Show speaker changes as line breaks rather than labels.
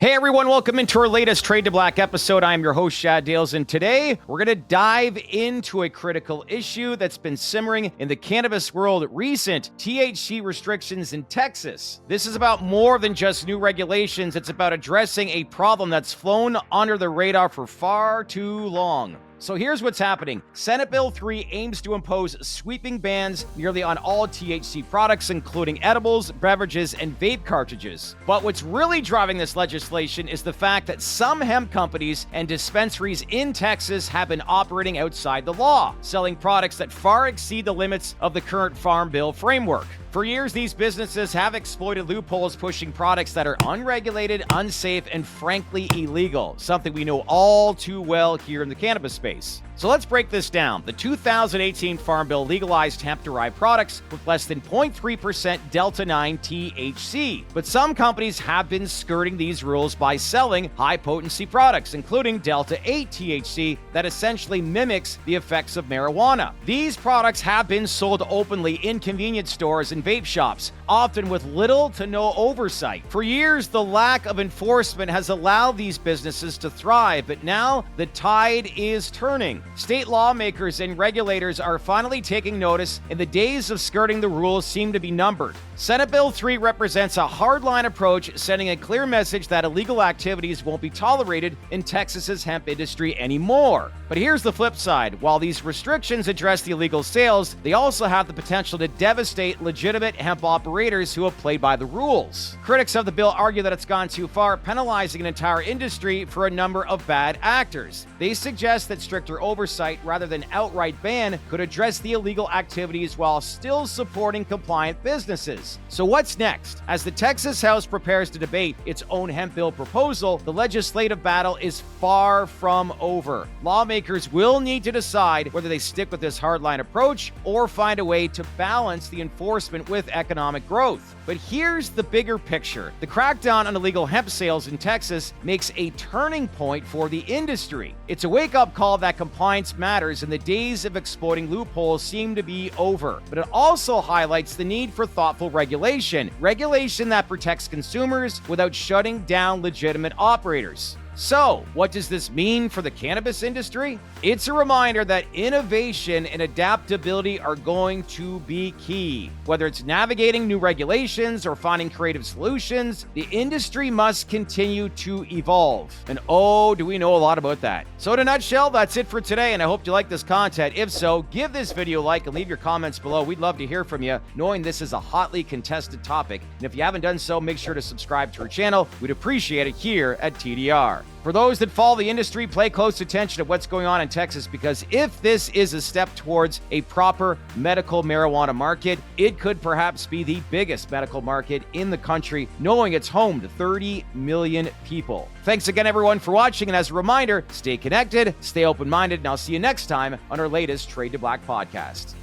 Hey everyone, welcome into our latest Trade to Black episode. I'm your host, Shad Dales, and today we're going to dive into a critical issue that's been simmering in the cannabis world: recent THC restrictions in Texas. This is about more than just new regulations. It's about addressing a problem that's flown under the radar for far too long. So here's what's happening. Senate Bill 3 aims to impose sweeping bans nearly on all THC products, including edibles, beverages, and vape cartridges. But what's really driving this legislation is the fact that some hemp companies and dispensaries in Texas have been operating outside the law, selling products that far exceed the limits of the current Farm Bill framework. For years, these businesses have exploited loopholes, pushing products that are unregulated, unsafe, and frankly illegal, something we know all too well here in the cannabis space. So let's break this down. The 2018 Farm Bill legalized hemp-derived products with less than 0.3% Delta-9 THC. But some companies have been skirting these rules by selling high-potency products, including Delta-8 THC, that essentially mimics the effects of marijuana. These products have been sold openly in convenience stores and vape shops, often with little to no oversight. For years, the lack of enforcement has allowed these businesses to thrive, but now the tide is turning. State lawmakers and regulators are finally taking notice, and the days of skirting the rules seem to be numbered. Senate Bill 3 represents a hardline approach, sending a clear message that illegal activities won't be tolerated in Texas's hemp industry anymore. But here's the flip side. While these restrictions address the illegal sales, they also have the potential to devastate legitimate hemp operators who have played by the rules. Critics of the bill argue that it's gone too far, penalizing an entire industry for a number of bad actors. They suggest that stricter oversight rather than outright ban could address the illegal activities while still supporting compliant businesses. So what's next? As the Texas House prepares to debate its own hemp bill proposal, the legislative battle is far from over. Lawmakers will need to decide whether they stick with this hardline approach or find a way to balance the enforcement with economic growth. But here's the bigger picture. The crackdown on illegal hemp sales in Texas makes a turning point for the industry. It's a wake-up call that compliance matters and the days of exploiting loopholes seem to be over. But it also highlights the need for thoughtful regulation that protects consumers without shutting down legitimate operators. So, what does this mean for the cannabis industry? It's a reminder that innovation and adaptability are going to be key. Whether it's navigating new regulations or finding creative solutions, the industry must continue to evolve. And oh, do we know a lot about that. So in a nutshell, that's it for today, and I hope you like this content. If so, give this video a like and leave your comments below. We'd love to hear from you, knowing this is a hotly contested topic. And if you haven't done so, make sure to subscribe to our channel. We'd appreciate it here at TDR. For those that follow the industry, pay close attention to what's going on in Texas, because if this is a step towards a proper medical marijuana market, it could perhaps be the biggest medical market in the country, knowing it's home to 30 million people. Thanks again, everyone, for watching, and as a reminder, stay connected, stay open-minded, and I'll see you next time on our latest Trade to Black podcast.